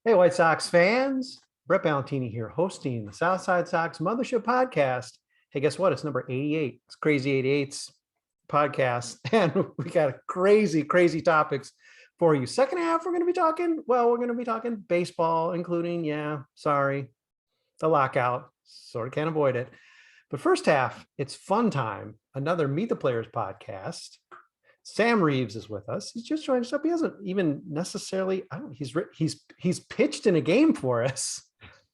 Hey, White Sox fans. Brett Ballantini here, hosting the Southside Sox Mothership Podcast. Hey, guess what? It's number 88. It's Crazy 88's podcast. And we got crazy, crazy topics for you. Second half, we're going to be talking baseball, including, the lockout. Sort of can't avoid it. But first half, it's fun time. Another Meet the Players podcast. Sam Reeves is with us. He's just joined us up. He hasn't even necessarily, he's pitched in a game for us,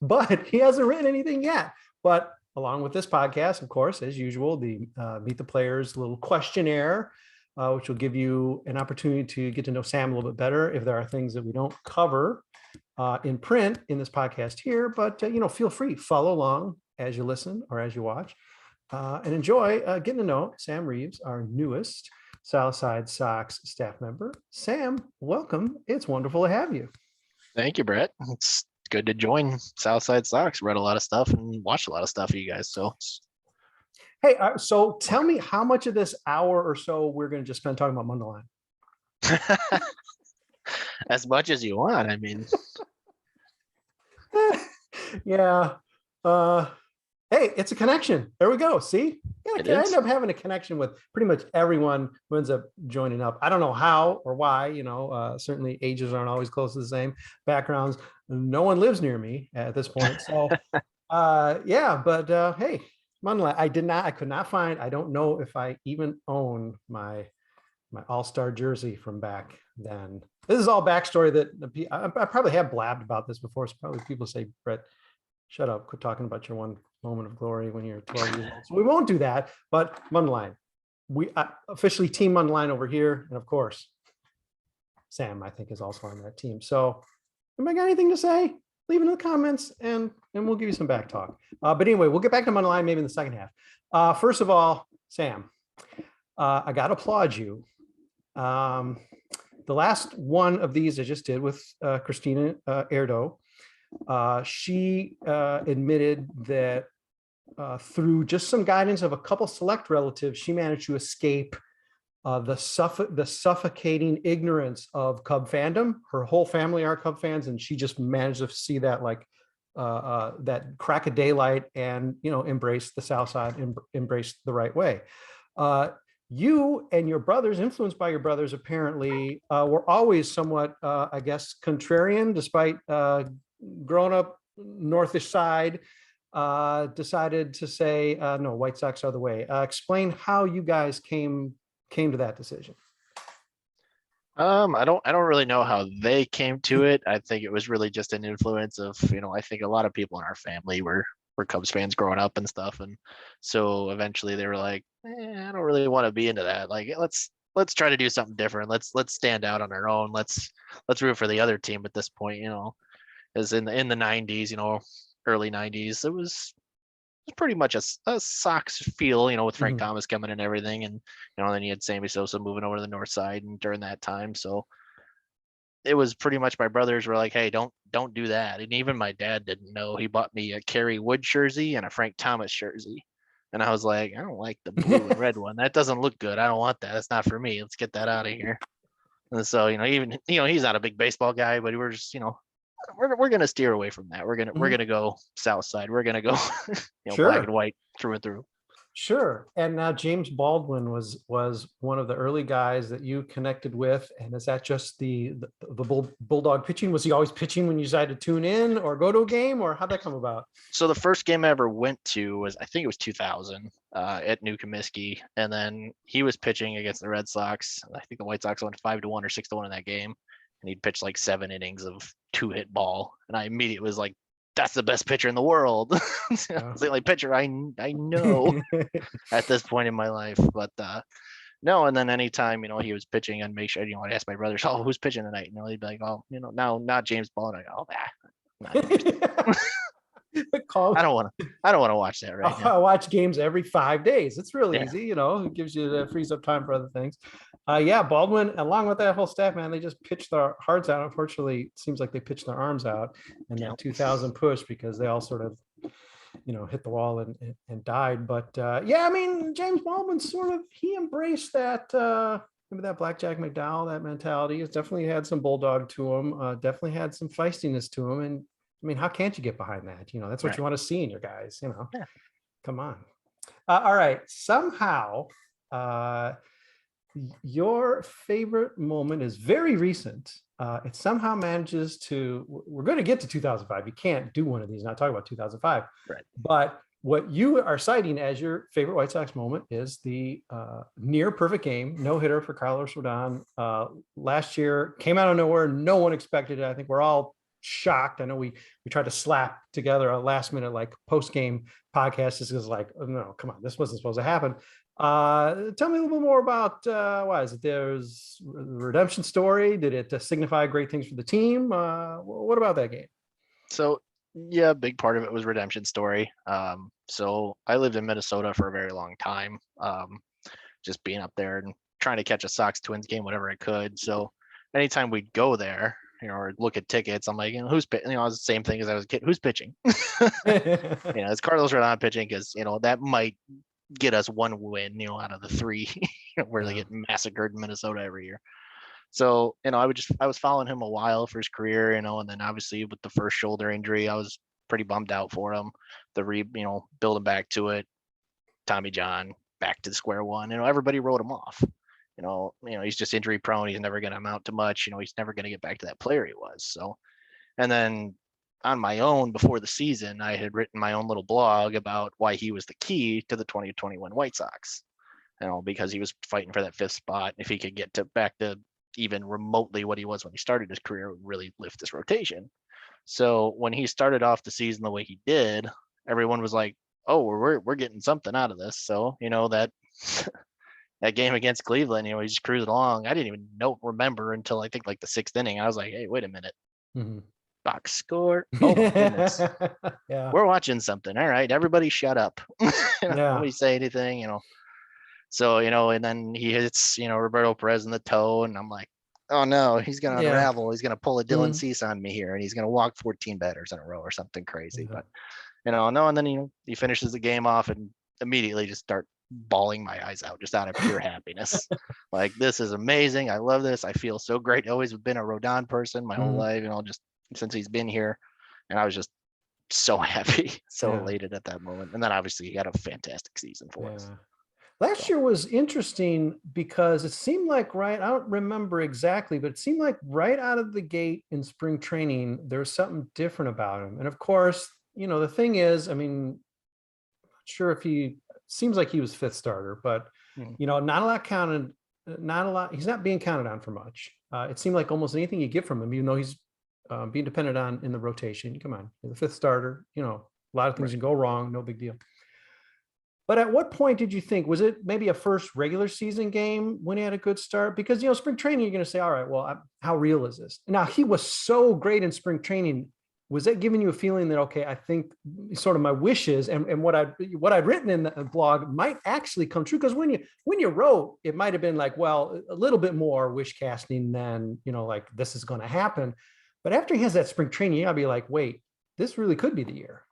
but he hasn't written anything yet. But along with this podcast, of course, as usual, the Meet the Players little questionnaire, which will give you an opportunity to get to know Sam a little bit better if there are things that we don't cover in print in this podcast here. But, feel free, follow along as you listen or as you watch and enjoy getting to know Sam Reeves, our newest Southside Sox staff member. Sam, welcome. It's wonderful to have you. Thank you, Brett. It's good to join Southside Sox. Read a lot of stuff and watched a lot of stuff for you guys. Hey, so tell me how much of this hour or so we're going to just spend talking about Mundelein. As much as you want. I mean, yeah. Hey, it's a connection. There we go. See? Yeah, I end up having a connection with pretty much everyone who ends up joining up. I don't know how or why, certainly ages aren't always close to the same, backgrounds. No one lives near me at this point. So, hey, Mundelein, I could not find, I don't know if I even own my all-star jersey from back then. This is all backstory that I probably have blabbed about this before. So probably people say, Brett, shut up, quit talking about your one moment of glory when you're 12 years old. So we won't do that, but Mundelein, we officially team Mundelein over here. And of course, Sam, I think, is also on that team. So anybody got anything to say? Leave it in the comments and we'll give you some back talk. But anyway, we'll get back to Mundelein maybe in the second half. First of all, Sam, I got to applaud you. The last one of these I just did with Christina Erdo. She admitted that through just some guidance of a couple select relatives, she managed to escape the suffocating ignorance of Cub fandom. Her whole family are Cub fans, and she just managed to see that that crack of daylight and embrace the South Side, embrace the right way. You and your brothers, influenced by your brothers, apparently were always somewhat, contrarian, despite growing up northish side, decided to say no, White Sox are the way. Explain how you guys came to that decision. I don't really know how they came to it. I think it was really just an influence of, I think a lot of people in our family were Cubs fans growing up and stuff, and so eventually they were like, I don't really want to be into that. Like, let's try to do something different. Let's stand out on our own. Let's root for the other team at this point. As in the 90s, early 90s, it was pretty much a Sox feel, with Frank Thomas coming and everything, and then you had Sammy Sosa moving over to the north side, and during that time, so it was pretty much my brothers were like, hey, don't do that. And even my dad didn't know. He bought me a Kerry Wood jersey and a Frank Thomas jersey. And I was like, I don't like the blue and red one. That doesn't look good. I don't want that. That's not for me. Let's get that out of here. And so, even, he's not a big baseball guy, but we're just, we're going to steer away from that. We're going to go South Side. We're going to go, Sure. Black and white through and through. Sure. And now James Baldwin was one of the early guys that you connected with. And is that just the Bulldog pitching? Was he always pitching when you decided to tune in or go to a game, or how'd that come about? So the first game I ever went to was, I think it was 2000 at New Comiskey. And then he was pitching against the Red Sox. I think the White Sox went 5-1 or 6-1 in that game. And he'd pitched like 7 innings of 2-hit ball. And I immediately was like, that's the best pitcher in the world. It's the only pitcher I know at this point in my life. But no, and then anytime, he was pitching, and make sure, I'd ask my brothers, oh, who's pitching tonight? They'd be like, oh, now not James Baldwin. I don't want to watch that right now. I watch games every 5 days. It's really easy, it gives you frees up time for other things. Baldwin, along with that whole staff, man, they just pitched their hearts out. Unfortunately, it seems like they pitched their arms out in that 2000 push because they all sort of, hit the wall and died. But James Baldwin he embraced that Remember that Blackjack McDowell, that mentality has definitely had some bulldog to him, definitely had some feistiness to him. And I mean, how can't you get behind that? That's what Right. you want to see in your guys, Yeah. come on. All right. Somehow, your favorite moment is very recent. It somehow manages to, we're going to get to 2005. You can't do one of these, not talk about 2005. Right. But what you are citing as your favorite White Sox moment is the near perfect game, no hitter for Carlos Rodón. Last year came out of nowhere. No one expected it. I think we're all shocked. I know we tried to slap together a last minute like post game podcast. This is like, oh, no, come on, this wasn't supposed to happen. Tell me a little bit more about why is it there's the redemption story? Did it signify great things for the team? What about that game? So yeah, a big part of it was redemption story. So I lived in Minnesota for a very long time. Just being up there and trying to catch a Sox Twins game, whatever I could. So anytime we'd go there, or look at tickets, I'm like, who's pitching? It was the same thing as I was a kid. Who's pitching? It's Carlos Rodon pitching because that might get us one win, out of the three where they get massacred in Minnesota every year. So, I was following him a while for his career, and then obviously with the first shoulder injury, I was pretty bummed out for him. Building back to it, Tommy John back to the square one. Everybody wrote him off. He's just injury prone. He's never going to amount to much. He's never going to get back to that player he was. So, and then on my own before the season, I had written my own little blog about why he was the key to the 2021 White Sox. Because he was fighting for that fifth spot. If he could get back to even remotely what he was when he started his career, would really lift this rotation. So when he started off the season the way he did, everyone was like, "Oh, we're getting something out of this." So that that game against Cleveland, he just cruised along. I didn't even remember until I think like the sixth inning. I was like, "Hey, wait a minute." Mm-hmm. Box score. Oh my goodness. Yeah. We're watching something. All right, everybody shut up. Nobody say anything, So, and then he hits, Roberto Perez in the toe, and I'm like, oh no, he's gonna unravel. He's gonna pull a Dylan Cease on me here, and he's gonna walk 14 batters in a row or something crazy. But no, and then he finishes the game off and immediately just start bawling my eyes out just out of pure happiness. Like, this is amazing. I love this. I feel so great. I always been a Rodon person my whole life, just since he's been here. And I was just so happy, so elated at that moment. And then obviously he got a fantastic season for us. Last year was interesting because it seemed like I don't remember exactly, but it seemed like right out of the gate in spring training, there was something different about him. And of course, the thing is, I mean, I'm not sure if seems like he was fifth starter, but not a lot counted, not a lot. He's not being counted on for much. It seemed like almost anything you get from him, even though he's being dependent on in the rotation. Come on, you're the fifth starter, a lot of things can go wrong. No big deal. But at what point did you think, was it maybe a first regular season game when he had a good start? Because, spring training, you're going to say, all right, well, how real is this? Now, he was so great in spring training. Was that giving you a feeling that, okay, I think sort of my wishes and what I'd written in the blog might actually come true? Because when you wrote, it might have been like, well, a little bit more wish casting than, like this is going to happen. But after he has that spring training, you gotta be like, wait, this really could be the year.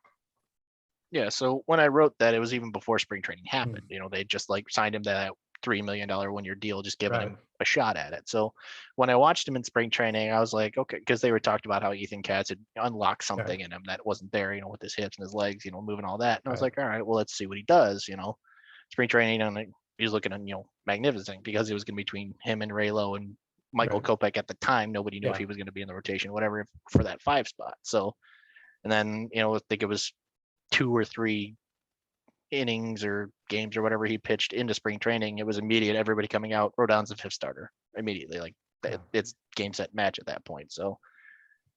Yeah, so when I wrote that, it was even before spring training happened. They just signed him to that $3 million 1-year deal, just giving him a shot at it. So when I watched him in spring training, I was like, okay, because they were talking about how Ethan Katz had unlocked something in him that wasn't there, with his hips and his legs, moving all that. And I was like, all right, well, let's see what he does. Spring training, and he was looking magnificent because it was going to be between him and Raylo and Michael Kopech at the time. Nobody knew if he was going to be in the rotation, whatever, for that 5 spot. So, and then I think it was 2 or 3 innings or games or whatever he pitched into spring training, it was immediate. Everybody coming out, Rodon's the 5th starter immediately. It's game, set, match at that point. So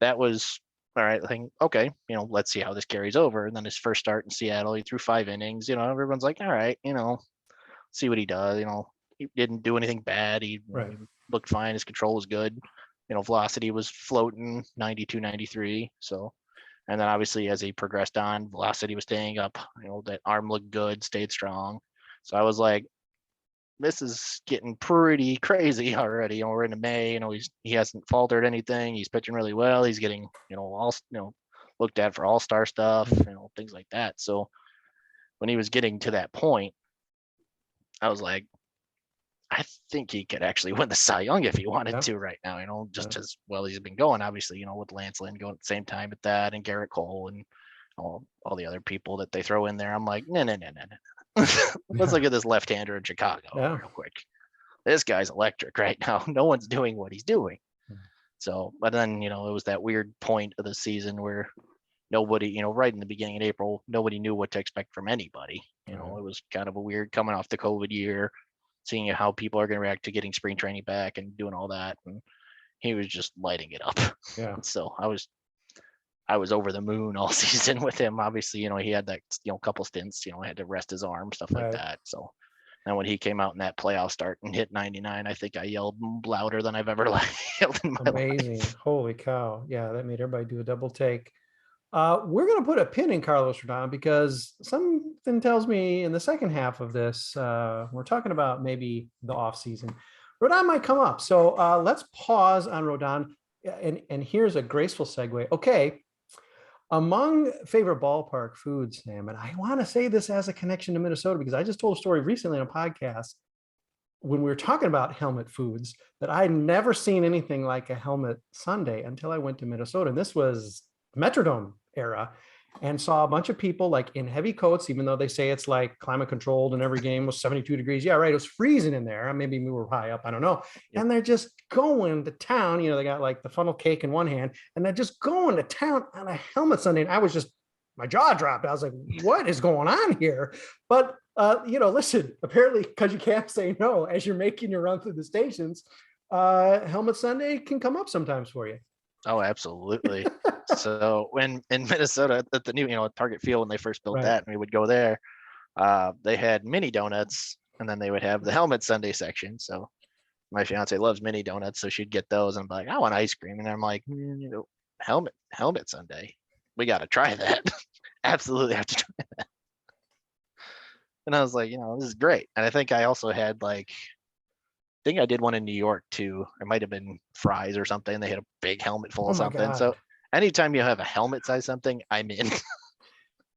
that was all right. I think, okay, let's see how this carries over. And then his first start in Seattle, he threw 5 innings. Everyone's like, all right, see what he does. He didn't do anything bad. He looked fine. His control was good. Velocity was floating 92, 93. So. And then obviously as he progressed on, velocity was staying up, that arm looked good, stayed strong. So I was like, this is getting pretty crazy already. We're into May, he hasn't faltered anything. He's pitching really well. He's getting, all, looked at for all-star stuff, things like that. So when he was getting to that point, I was like, I think he could actually win the Cy Young if he wanted Yeah. to right now, just Yeah. as well as he's been going, obviously, with Lance Lynn going at the same time at that and Garrett Cole and all the other people that they throw in there. I'm like, no. Let's look at this left-hander in Chicago Yeah. real quick. This guy's electric right now. No one's doing what he's doing. So, but then, it was that weird point of the season where nobody, right in the beginning of April, nobody knew what to expect from anybody. It was kind of a weird coming off the COVID year, seeing how people are going to react to getting spring training back and doing all that. And he was just lighting it up. Yeah. So I was over the moon all season with him. Obviously, he had that, couple stints, had to rest his arm, stuff like Right. that. So then when he came out in that playoff start and hit 99, I think I yelled louder than I've ever yelled in my Amazing. life. Holy cow. Yeah, that made everybody do a double take. We're going to put a pin in Carlos Rodon because something tells me in the second half of this, we're talking about maybe the off season. Rodon might come up. So let's pause on Rodon. And here's a graceful segue. Okay. Among favorite ballpark foods, Sam, and I want to say this as a connection to Minnesota because I just told a story recently on a podcast when we were talking about helmet foods that I'd never seen anything like a helmet sundae until I went to Minnesota. And this was Metrodome era, and saw a bunch of people like in heavy coats, even though they say it's like climate controlled and every game was 72 degrees. Yeah, right. It was freezing in there. Maybe we were high up. I don't know. Yep. And they're just going to town. They got like the funnel cake in one hand and they're just going to town on a helmet sundae. And I was just, my jaw dropped. I was like, what is going on here? But listen, apparently because you can't say no as you're making your run through the stations, helmet sundae can come up sometimes for you. Oh, absolutely. So when in Minnesota at the new, Target Field, when they first built that, and we would go there, they had mini donuts, and then they would have the helmet sundae section. So my fiance loves mini donuts, so she'd get those, and I'm like, I want ice cream, and I'm like, helmet sundae, we got to try that. Absolutely have to try that. And I was like, this is great. And I think I also had I think I did one in New York too. It might have been fries or something. They had a big helmet full of something. God. So anytime you have a helmet size something, I'm in.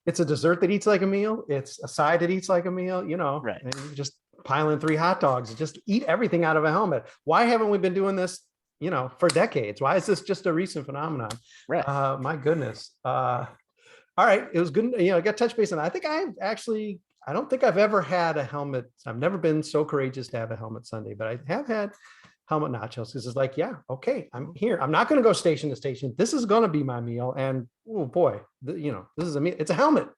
It's a dessert that eats like a meal. It's a side that eats like a meal, Right. And you just pile in 3 hot dogs and just eat everything out of a helmet. Why haven't we been doing this, for decades? Why is this just a recent phenomenon? Right. My goodness. All right. It was good. I got touch base on that. I don't think I've ever had a helmet. I've never been so courageous to have a helmet sundae, but I have had helmet nachos because it's like, yeah, okay, I'm here. I'm not going to go station to station. This is going to be my meal. And oh boy, this is a meal. It's a helmet.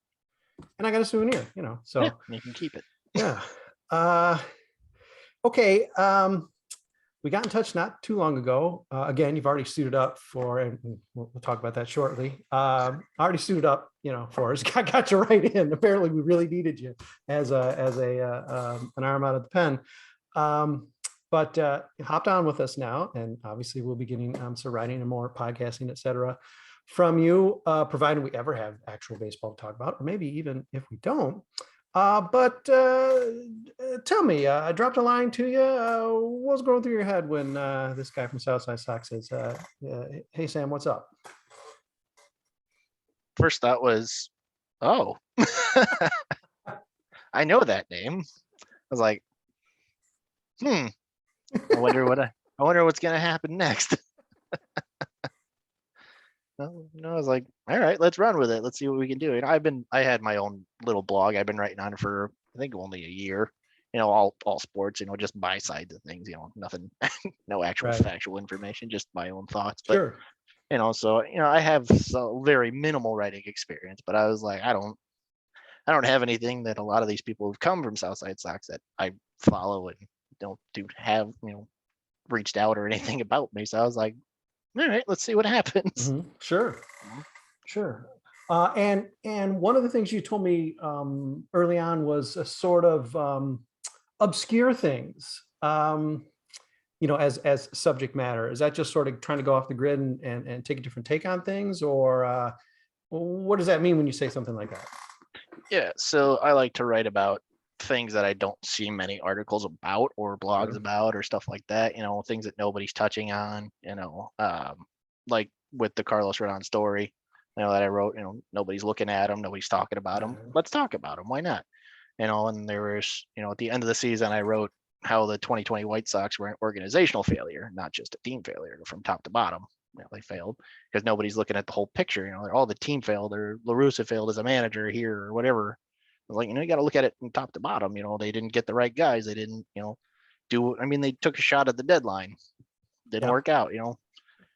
And I got a souvenir, so yeah, you can keep it. Yeah. Okay. We got in touch not too long ago. Again, you've already suited up for, and we'll talk about that shortly. Already suited up, for us. Got you right in. Apparently, we really needed you as an arm out of the pen. But hopped on with us now, and obviously we'll be getting some writing and more podcasting, etc. from you, provided we ever have actual baseball to talk about, or maybe even if we don't. But tell me, I dropped a line to you. What's going through your head when this guy from Southside Sox says, hey, Sam, what's up? First thought was, oh, I know that name. I was like, I wonder what's going to happen next. No, I was like, all right, let's run with it. Let's see what we can do. I had my own little blog. I've been writing on for, I think, only a year, all sports, just my sides of things, nothing, no actual factual information, just my own thoughts. But, sure. So, I have very minimal writing experience, but I was like, I don't have anything that a lot of these people who've come from Southside Sox that I follow and don't have, reached out or anything about me. So I was like, all right, let's see what happens. Mm-hmm. Sure. And one of the things you told me early on was a sort of obscure things, as subject matter. Is that just sort of trying to go off the grid and take a different take on things, or what does that mean when you say something like that? Yeah, so I like to write about things that I don't see many articles about or blogs about or stuff like that, things that nobody's touching on, like with the Carlos Rodón story, that I wrote, nobody's looking at him, nobody's talking about him. Let's talk about him. Why not? And there was, at the end of the season, I wrote how the 2020 White Sox were an organizational failure, not just a team failure from top to bottom. They failed because nobody's looking at the whole picture. All the team failed, or La Russa failed as a manager here, or whatever. Like, you got to look at it from top to bottom. They didn't get the right guys. They didn't, do. I mean, they took a shot at the deadline, didn't work out.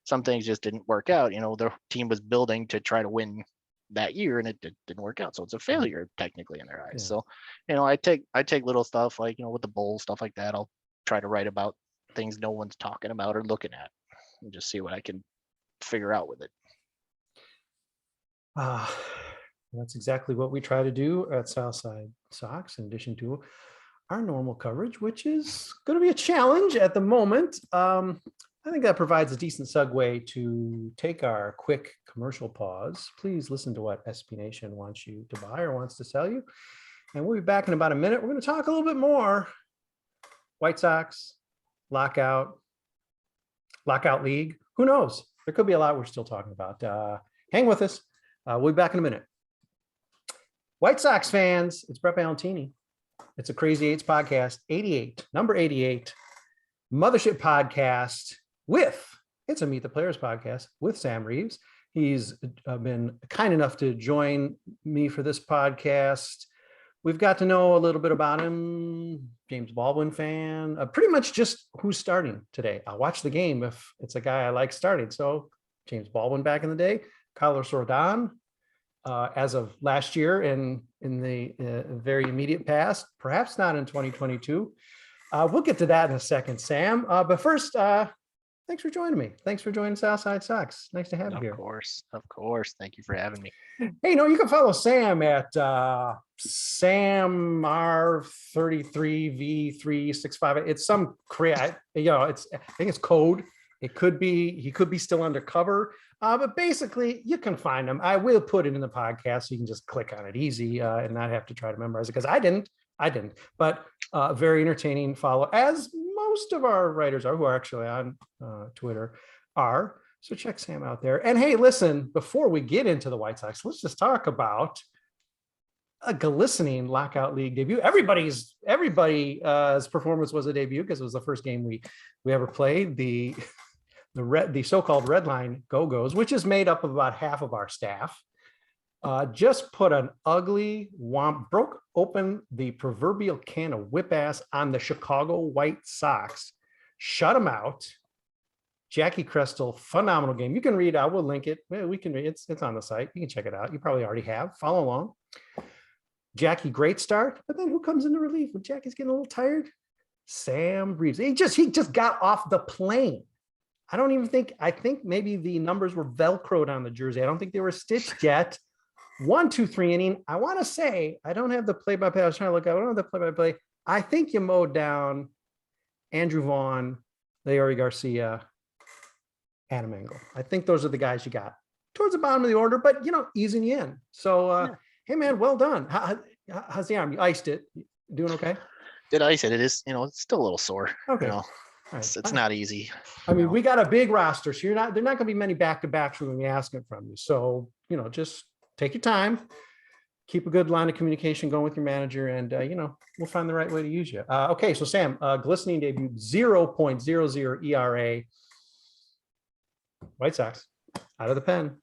Some things just didn't work out. The team was building to try to win that year, and it didn't work out. So it's a failure technically in their eyes. So, I take little stuff like, with the bowl stuff like that. I'll try to write about things no one's talking about or looking at, and just see what I can figure out with it. That's exactly what we try to do at Southside Sox, in addition to our normal coverage, which is going to be a challenge at the moment. I think that provides a decent segue to take our quick commercial pause. Please listen to what SB Nation wants you to buy or wants to sell you. And we'll be back in about a minute. We're going to talk a little bit more White Sox, lockout league. Who knows? There could be a lot we're still talking about. Hang with us. We'll be back in a minute. White Sox fans, it's Brett Ballantini. It's a Crazy Eights podcast, 88, number 88, Mothership podcast it's a Meet the Players podcast with Sam Reeves. He's been kind enough to join me for this podcast. We've got to know a little bit about him, James Baldwin fan, pretty much just who's starting today. I'll watch the game if it's a guy I like starting. So James Baldwin back in the day, Carlos Rodón, as of last year and in the very immediate past, perhaps not in 2022. We'll get to that in a second, Sam. But first, thanks for joining me. Thanks for joining Southside Sox. Nice to have you here. Of course. Thank you for having me. Hey, you can follow Sam at Sam R33V365. It's some I think it's code. He could be still undercover. But basically, you can find him. I will put it in the podcast so you can just click on it easy and not have to try to memorize it, because I didn't. But very entertaining follow, as most of our writers are, who are actually on Twitter are. So check Sam out there. And hey, listen, before we get into the White Sox, let's just talk about a glistening lockout league debut. Everybody's performance was a debut because it was the first game we ever played. The so-called Red Line Go-Go's, which is made up of about half of our staff, just put an ugly womp, broke open the proverbial can of whip ass on the Chicago White Sox, shut them out. Jackie Crestel, phenomenal game. You can read, I will link it. We can read it's on the site. You can check it out. You probably already have. Follow along. Jackie, great start. But then who comes into relief when Jackie's getting a little tired? Sam Reeves. He just got off the plane. I think maybe the numbers were Velcroed on the jersey. I don't think they were stitched yet. 1, 2, 3 inning. I want to say, I don't have the play-by-play. I was trying to look at, I don't have the play-by-play. I think you mowed down Andrew Vaughn, Leori Garcia, Adam Engel. I think those are the guys you got towards the bottom of the order, but easing you in. So, Hey man, well done. How's the arm? You iced it. Doing okay? Did ice it? It is, it's still a little sore. Okay. Right. It's not easy. I mean, we got a big roster, so they're not going to be many back-to-backs we're going to be asking from you. So, just take your time, keep a good line of communication going with your manager, and we'll find the right way to use you. Okay, so Sam, glistening debut, 0.00 ERA. White Sox out of the pen.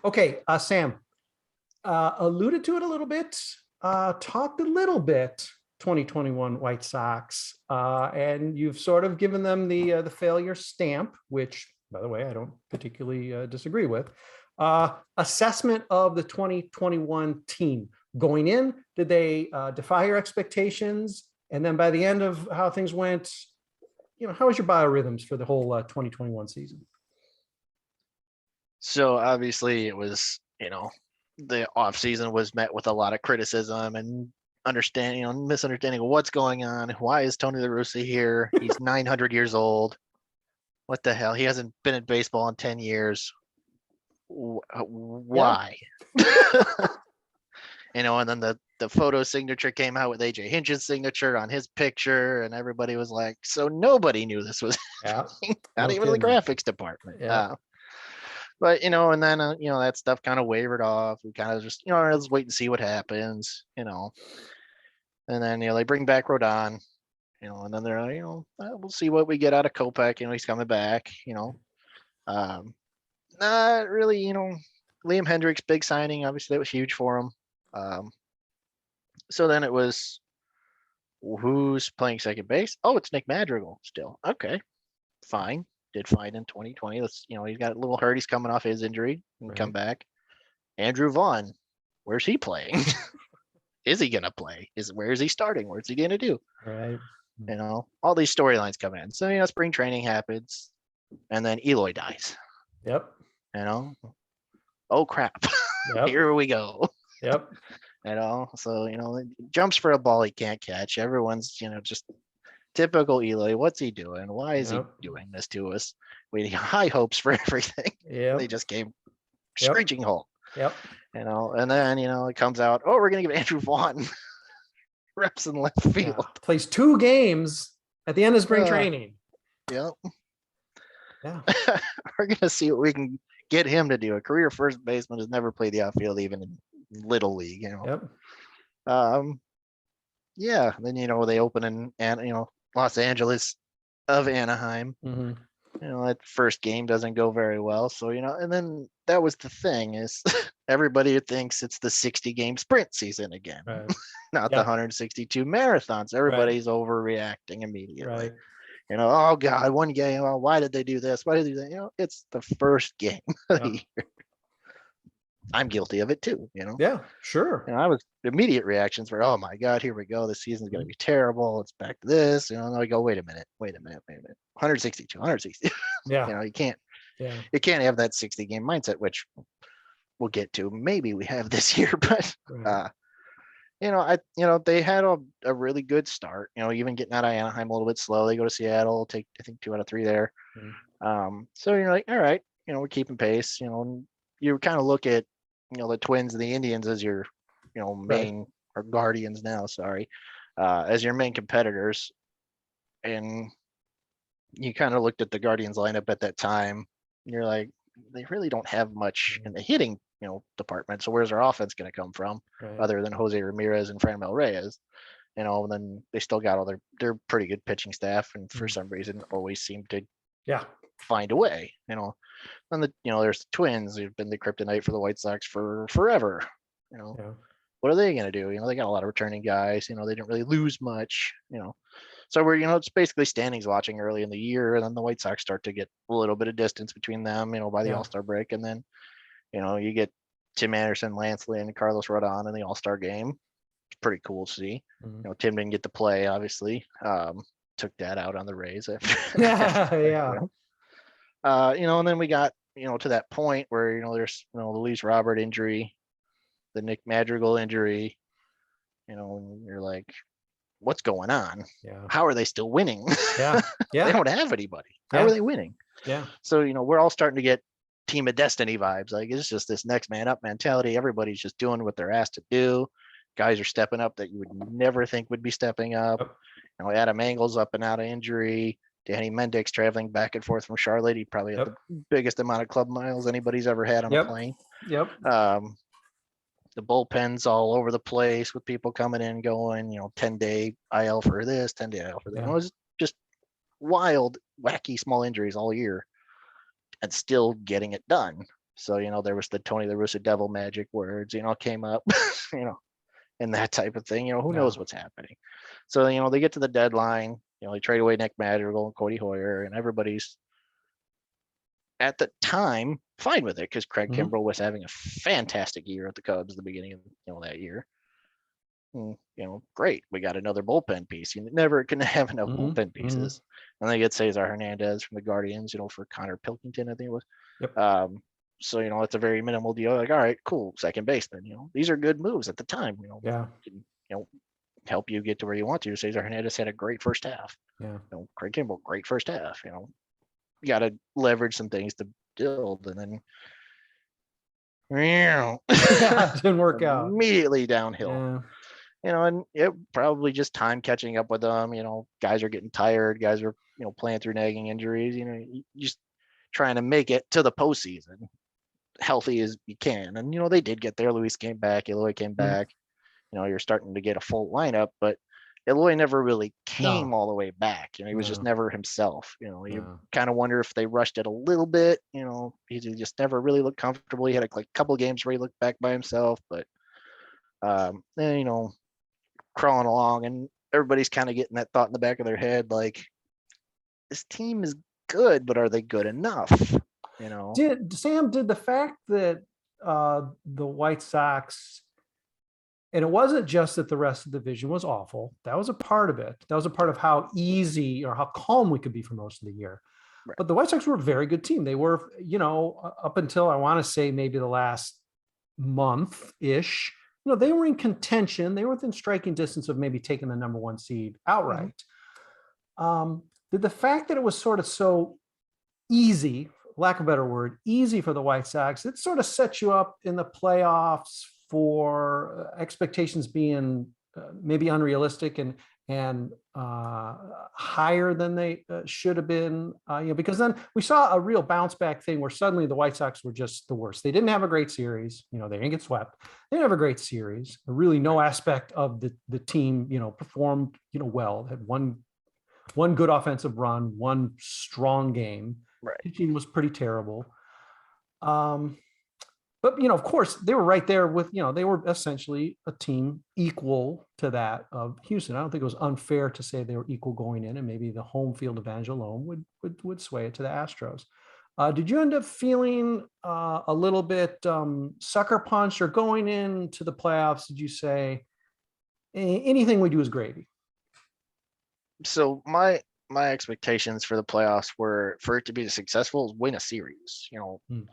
Okay, Sam, alluded to it a little bit, talked a little bit 2021 White Sox, and you've sort of given them the failure stamp, which, by the way, I don't particularly disagree with. Assessment of the 2021 team going in, did they defy your expectations? And then by the end of how things went, how was your biorhythms for the whole 2021 season? So obviously it was, the off season was met with a lot of criticism and misunderstanding of what's going on. Why is Tony La Russa here? He's 900 years old. What the hell? He hasn't been in baseball in 10 years. Why? And then the photo signature came out with AJ Hinch's signature on his picture, and everybody was like, so nobody knew this was happening, not even the graphics department. But and then that stuff kind of wavered off. We kind of just let's wait and see what happens. And then they bring back Rodón, and then they're like, we'll see what we get out of Kopech. He's coming back. Not really. Liam Hendricks, big signing. Obviously, that was huge for him. So then it was, who's playing second base? Oh, it's Nick Madrigal still. Okay, fine. Did fine in 2020. He's got a little hurt. He's coming off his injury and come back. Andrew Vaughn, where's he playing? Is he gonna play? Where is he starting? Where's he gonna do? Right. All these storylines come in. So spring training happens, and then Eloy dies. Yep. Oh crap! Yep. Here we go. Yep. So jumps for a ball he can't catch. Everyone's just typical Eloy. What's he doing? Why is he doing this to us? We had high hopes for everything. Yeah. They just came screeching home. Yep. And then it comes out, oh, we're gonna give Andrew Vaughn reps in left field. Yeah. Plays 2 games at the end of spring training. Yep. Yeah. We're gonna see what we can get him to do. A career first baseman has never played the outfield, even in little league. Yep. Yeah. Then they open in Los Angeles of Anaheim. Mm-hmm. That first game doesn't go very well. So, and then that was the thing is everybody thinks it's the 60-game sprint season again, not the 162 marathons. Everybody's overreacting immediately. Right. Oh God, one game. Oh, why did they do this? Why did they do that? It's the first game of the year. I'm guilty of it too, Yeah, sure. I was immediate reactions were, oh my God, here we go. This season's going to be terrible. It's back to this. And I go, wait a minute. 162. Yeah. You can't have that 60-game mindset, which we'll get to. Maybe we have this year, but they had a really good start. Even getting out of Anaheim a little bit slow. They go to Seattle, take I think 2 out of 3 there. So you're like, all right, we're keeping pace. You kind of look at the Twins and the Indians as your main or Guardians now, sorry, as your main competitors, and you kind of looked at the Guardians lineup at that time. And you're like, they really don't have much in the hitting department. So where's our offense going to come from, other than Jose Ramirez and Franmil Reyes? And then they still got all their pretty good pitching staff, and for some reason always seem to find a way. And there's the Twins who've been the kryptonite for the White Sox for forever. What are they going to do? They got a lot of returning guys. They didn't really lose much. So we're it's basically standings watching early in the year, and then the White Sox start to get a little bit of distance between them. By the All-Star break, and then you get Tim Anderson, Lance Lynn, and Carlos Rodón in the All-Star game. It's pretty cool to see. Tim didn't get to play, obviously. Took that out on the Rays. And then we got to that point where there's the Luis Robert injury, the Nick Madrigal injury, and you're like, what's going on? How are they still winning? They don't have anybody. How are they winning? So we're all starting to get Team of Destiny vibes. Like, it's just this next man up mentality. Everybody's just doing what they're asked to do. Guys are stepping up that you would never think would be stepping up. Adam Engel's up and out of injury. Danny Mendick's traveling back and forth from Charlotte. He probably had the biggest amount of club miles anybody's ever had on a plane. The bullpen's all over the place with people coming in, going, 10-day IL for this, 10-day IL for that. It was just wild, wacky, small injuries all year and still getting it done. So, there was the Tony La Russa devil magic words, came up, and that type of thing. Who knows what's happening. So, they get to the deadline. They trade away Nick Madrigal and Cody Hoyer, and everybody's at the time fine with it because Craig Kimbrell was having a fantastic year at the Cubs at the beginning of that year. And, great. We got another bullpen piece. You never can have enough bullpen pieces. And they get Cesar Hernandez from the Guardians, for Connor Pilkington, I think it was. So, it's a very minimal deal. Like, all right, cool. Second baseman, these are good moves at the time, can, help you get to where you want to. Cesar Hernandez had a great first half. Craig Kimbrell, great first half. You got to leverage some things to build, and then didn't work out. Immediately downhill. And it probably just time catching up with them. Guys are getting tired. Guys are playing through nagging injuries. You just trying to make it to the postseason healthy as you can. And they did get there. Luis came back. Eloy came back. You're starting to get a full lineup, but Eloy never really came No, all the way back. He was just no, never himself. You no. kind of wonder if they rushed it a little bit. He just never really looked comfortable. He had a couple games where he looked back by himself, but then, crawling along, and everybody's kind of getting that thought in the back of their head, like, this team is good, but are they good enough? Did the fact that the White Sox, and it wasn't just that the rest of the division was awful. That was a part of it. That was a part of how easy or how calm we could be for most of the year. Right. But the White Sox were a very good team. They were, up until I want to say maybe the last month-ish, they were in contention. They were within striking distance of maybe taking the number one seed outright. Did the fact that it was sort of so easy, lack of a better word, easy for the White Sox, it sort of set you up in the playoffs for expectations being maybe unrealistic and higher than they should have been, because then we saw a real bounce back thing where suddenly the White Sox were just the worst. They didn't have a great series. They didn't get swept. They didn't have a great series. Really no aspect of the team, performed, well. Had one good offensive run, one strong game. Right. Pitching was pretty terrible. But of course, they were right there with, they were essentially a team equal to that of Houston. I don't think it was unfair to say they were equal going in, and maybe the home field advantage alone would sway it to the Astros. Did you end up feeling a little bit sucker punched, or going into the playoffs, did you say anything we do is gravy? So my expectations for the playoffs were for it to be successful, win a series.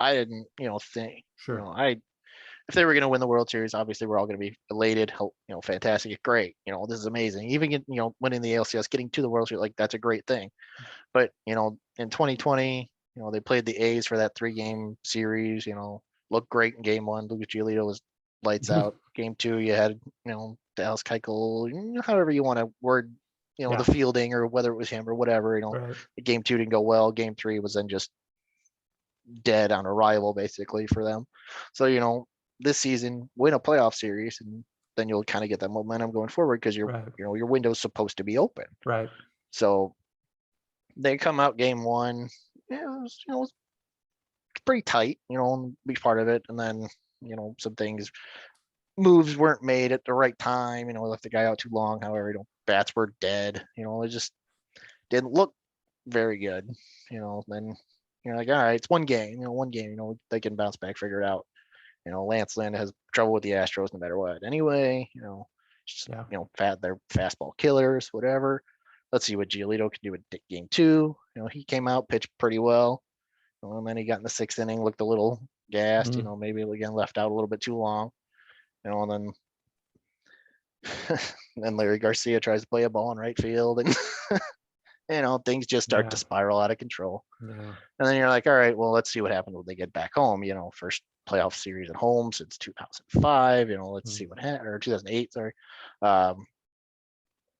I didn't, think, Sure. if they were going to win the World Series, obviously we're all going to be elated, fantastic, great. This is amazing. Even winning the ALCS, getting to the World Series, like, that's a great thing. But in 2020, they played the A's for that 3-game series. Looked great in Game 1. Lucas Giolito was lights out. Game 2, you had Dallas Keuchel, however you want to word the fielding, or whether it was him or whatever. Right. Game 2 didn't go well. Game 3 was then just dead on arrival, basically, for them. So this season, win a playoff series, and then you'll kind of get that momentum going forward, because Right. your window's supposed to be open. Right. So they come out Game 1, it was pretty tight, be part of it, and then some moves weren't made at the right time. Left the guy out too long. However, bats were dead. It just didn't look very good. Then you're like, all right, it's one game. They can bounce back, figure it out. Lance Lynn has trouble with the Astros no matter what. Anyway, they're fastball killers, whatever. Let's see what Giolito can do with Game 2. He came out, pitched pretty well. And then he got in the 6th inning, looked a little gassed. Maybe again left out a little bit too long. And then Larry Garcia tries to play a ball in right field, and things just start to spiral out of control. Yeah. And then you're like, all right, well, let's see what happens when they get back home. First playoff series at home since 2005. Let's see what happened, or 2008, sorry. And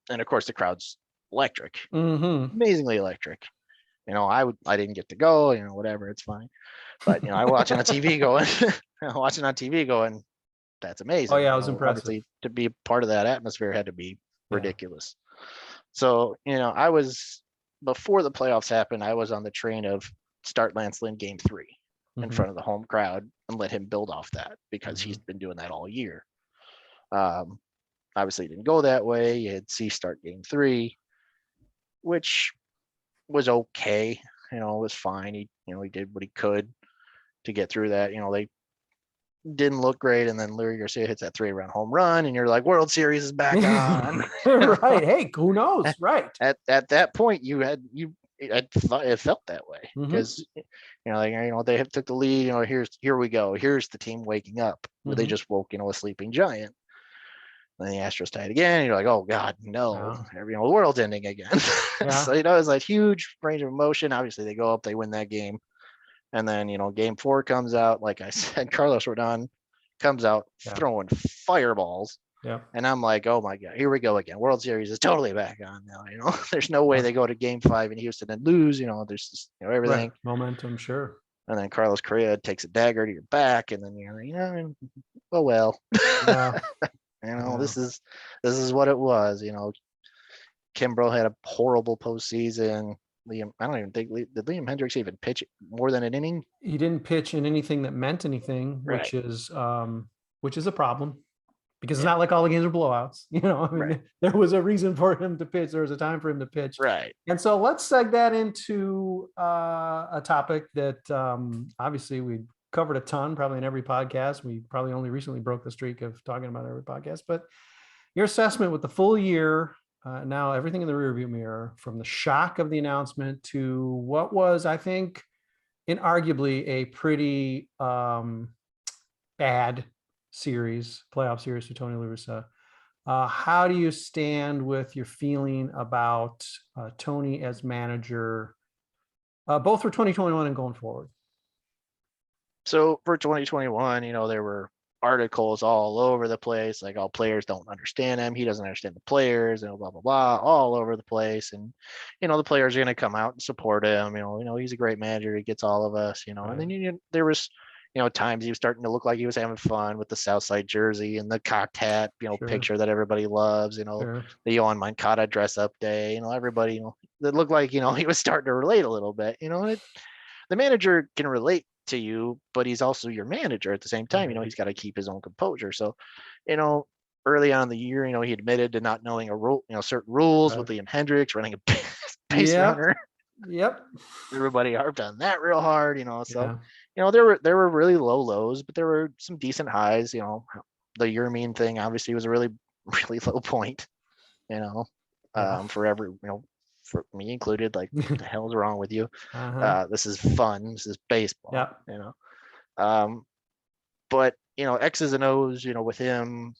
of course the crowd's electric, amazingly electric. I didn't get to go, whatever, it's fine. But I watching on TV going, that's amazing. Oh yeah, it was impressive. Obviously, to be part of that atmosphere had to be ridiculous. So I was, before the playoffs happened, I was on the train of start Lance Lynn Game 3 in front of the home crowd and let him build off that, because he's been doing that all year. Obviously, it didn't go that way. You had C start Game 3, which was okay. It was fine. He did what he could to get through that. They didn't look great, and then Larry Garcia hits that 3-run home run, and you're like, World Series is back on. Right. Hey, who knows? Right. At that point, I thought it felt that way, because they have took the lead. Here we go. Here's the team waking up. They just woke a sleeping giant. Then the Astros tied again. And you're like, oh God, no! The world's ending again. So it's like huge range of emotion. Obviously, they go up, they win that game. And then, Game 4 comes out. Like I said, Carlos Rodón comes out throwing fireballs. Yeah. And I'm like, oh my God, here we go again. World Series is totally back on now. There's no way they go to Game 5 in Houston and lose. There's just, everything. Right. Momentum, sure. And then Carlos Correa takes a dagger to your back, and then you're like, oh well. Yeah. This is what it was. Kimbrel had a horrible postseason. I don't even think did Liam Hendricks even pitch more than an inning. He didn't pitch in anything that meant anything, Right. which is a problem because it's Yeah. not like all the games are blowouts. I mean, Right. there was a reason for him to pitch. There was a time for him to pitch. Right. And so let's seg that into a topic that obviously we covered a ton, probably in every podcast. We probably only recently broke the streak of talking about every podcast, but your assessment with the full year, now everything in the rearview mirror, from the shock of the announcement to what was, I think, inarguably a pretty bad playoff series for Tony La Russa. How do you stand with your feeling about Tony as manager, both for 2021 and going forward? So for 2021, there were articles all over the place, like all players don't understand him. He doesn't understand the players, and blah, blah, blah, all over the place. And, the players are going to come out and support him. He's a great manager. He gets all of us, Right. And then there was, times he was starting to look like he was having fun with the Southside jersey and the cocked hat, Sure. picture that everybody loves, Sure. the Yohan Moncada dress up day, everybody, that looked like, he was starting to relate a little bit, the manager can relate to you, but he's also your manager at the same time. Right. He's got to keep his own composure. So, early on in the year, he admitted to not knowing a rule, certain rules with Liam Hendricks running a base runner. Yep. Everybody harped on that real hard, So, there were really low lows, but there were some decent highs. The Yermine thing obviously was a really, really low point. For every, for me included, like, what the hell's wrong with you? This is fun. This is baseball. But X's and O's, with him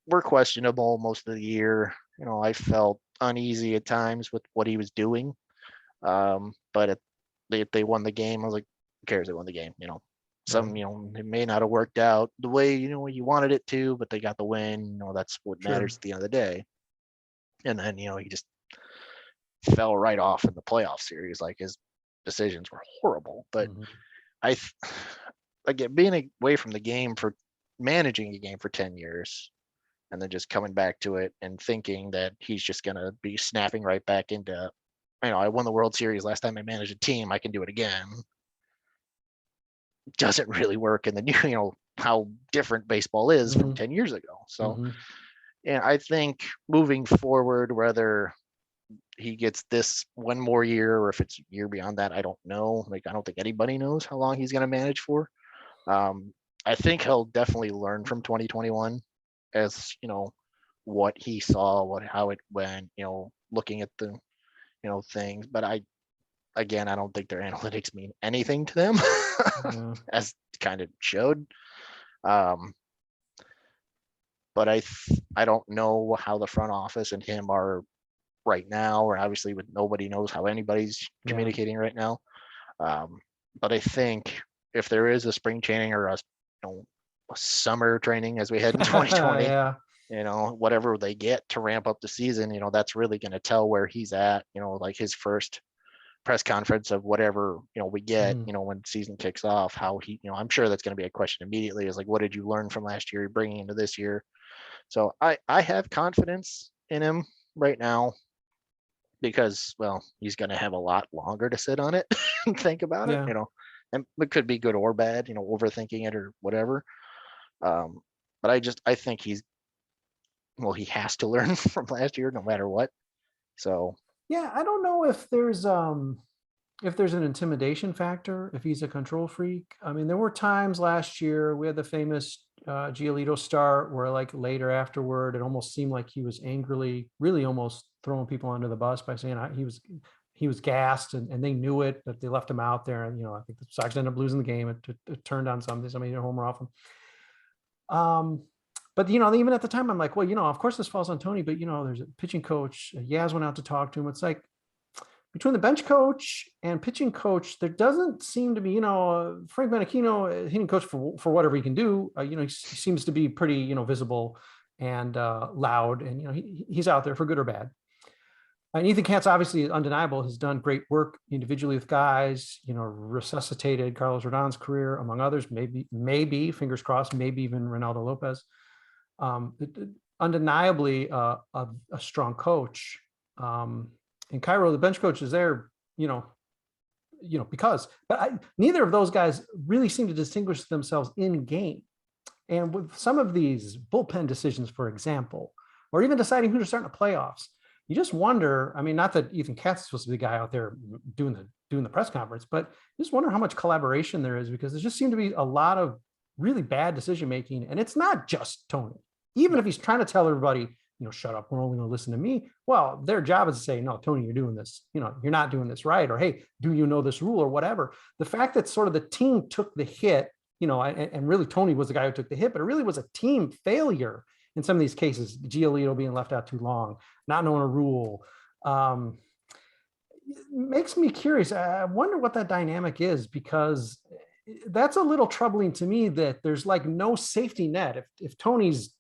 were questionable most of the year. I felt uneasy at times with what he was doing. But if they won the game, I was like, who cares? They won the game. Some, it may not have worked out the way you wanted it to, but they got the win. That's what matters at the end of the day. And then he just fell right off in the playoff series. Like, his decisions were horrible. But again, being away from the game, for managing a game for 10 years and then just coming back to it and thinking that he's just going to be snapping right back into, I won the World Series last time I managed a team, I can do it again, doesn't really work in the new, how different baseball is from 10 years ago. So, and I think moving forward, whether he gets this one more year or if it's a year beyond that, I don't know. Like, I don't think anybody knows how long he's going to manage for. I think he'll definitely learn from 2021 as, what he saw, how it went, looking at the, things. But I don't think their analytics mean anything to them, as kind of showed. But I don't know how the front office and him are right now, or obviously with nobody knows how anybody's communicating right now. But I think if there is a spring training or a summer training as we head in 2020, whatever they get to ramp up the season, that's really going to tell where he's at, like his first press conference of whatever, we get, when season kicks off, how he, I'm sure that's going to be a question immediately, is like, what did you learn from last year bringing into this year? So I have confidence in him right now because, well, he's going to have a lot longer to sit on it and think about it, and it could be good or bad, overthinking it or whatever. But I think he has to learn from last year no matter what. So I don't know if there's an intimidation factor, if he's a control freak. I mean, there were times last year, we had the famous Giolito start where, like, later afterward, it almost seemed like he was angrily, really almost throwing people under the bus by saying he was gassed, and they knew it, that they left him out there. And, I think the Sox ended up losing the game. It turned on something. Somebody hit a homer off him. But, even at the time, I'm like, well, of course this falls on Tony, but, there's a pitching coach. Yaz went out to talk to him. It's like, between the bench coach and pitching coach, there doesn't seem to be, Frank Menachino, hitting coach for whatever he can do. He seems to be pretty, visible and loud, and he's out there for good or bad. And Ethan Katz, obviously undeniable, has done great work individually with guys. Resuscitated Carlos Rodon's career, among others. Maybe fingers crossed, maybe even Ronaldo Lopez. Undeniably a strong coach. And Cairo, the bench coach, is there, because, but neither of those guys really seem to distinguish themselves in game. And with some of these bullpen decisions, for example, or even deciding who to start in the playoffs, you just wonder. I mean, not that Ethan Katz is supposed to be the guy out there doing the press conference, but you just wonder how much collaboration there is, because there just seemed to be a lot of really bad decision making. And it's not just Tony. Even if he's trying to tell everybody, shut up, we're only going to listen to me. Well, their job is to say, no, Tony, you're doing this, you're not doing this right. Or, hey, do you know this rule or whatever? The fact that sort of the team took the hit, and really Tony was the guy who took the hit, but it really was a team failure in some of these cases. Giolito being left out too long, not knowing a rule. Makes me curious. I wonder what that dynamic is, because that's a little troubling to me, that there's like no safety net. If Tony's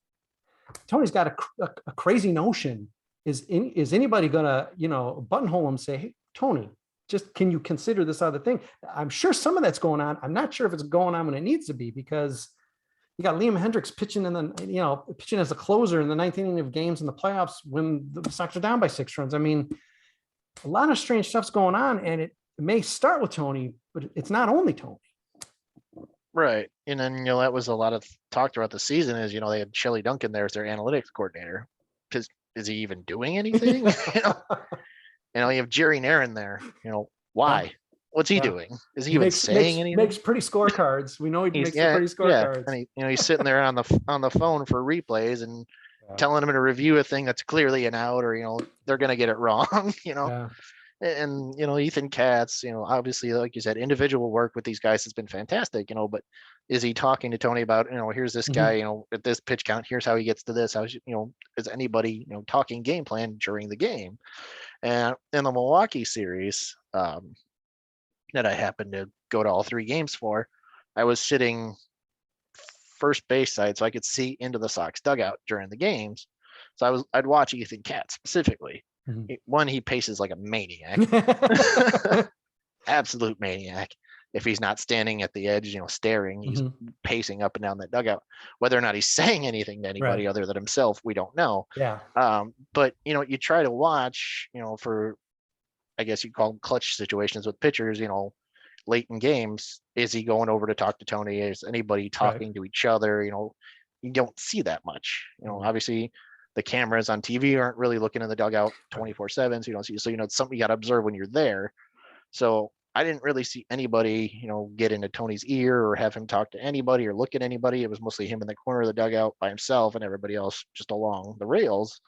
got a crazy notion, is anybody gonna buttonhole him, say, hey, Tony, just can you consider this other thing? I'm sure some of that's going on. I'm not sure if it's going on when it needs to be, because you got Liam Hendricks pitching pitching as a closer in the ninth inning of games in the playoffs when the Sox are down by 6 runs. I mean, a lot of strange stuff's going on, and it may start with Tony, but it's not only Tony. Right. And then, that was a lot of talk throughout the season is, they had Shelley Duncan there as their analytics coordinator. Because is he even doing anything? You have Jerry Nairn there. Why? What's he doing? Is he even saying anything? Makes pretty scorecards. We know he makes pretty scorecards. And he's sitting there on the phone for replays and telling him to review a thing that's clearly an out, or they're gonna get it wrong. And Ethan Katz, obviously, like you said, individual work with these guys has been fantastic. But is he talking to Tony about, here's this guy, at this pitch count, here's how he gets to this? How is anybody talking game plan during the game? And in the Milwaukee series, that I happened to go to all 3 games for, I was sitting first base side, so I could see into the Sox dugout during the games. So I'd watch Ethan Katz specifically. One, he paces like a maniac, absolute maniac. If he's not standing at the edge, staring, he's pacing up and down that dugout. Whether or not he's saying anything to anybody other than himself, we don't know. Yeah. But you try to watch, for, I guess you call them clutch situations with pitchers, late in games. Is he going over to talk to Tony? Is anybody talking to each other? You don't see that much. Obviously the cameras on TV aren't really looking in the dugout 24/7, so you don't see. So it's something you got to observe when you're there. So I didn't really see anybody, get into Tony's ear or have him talk to anybody or look at anybody. It was mostly him in the corner of the dugout by himself and everybody else just along the rails.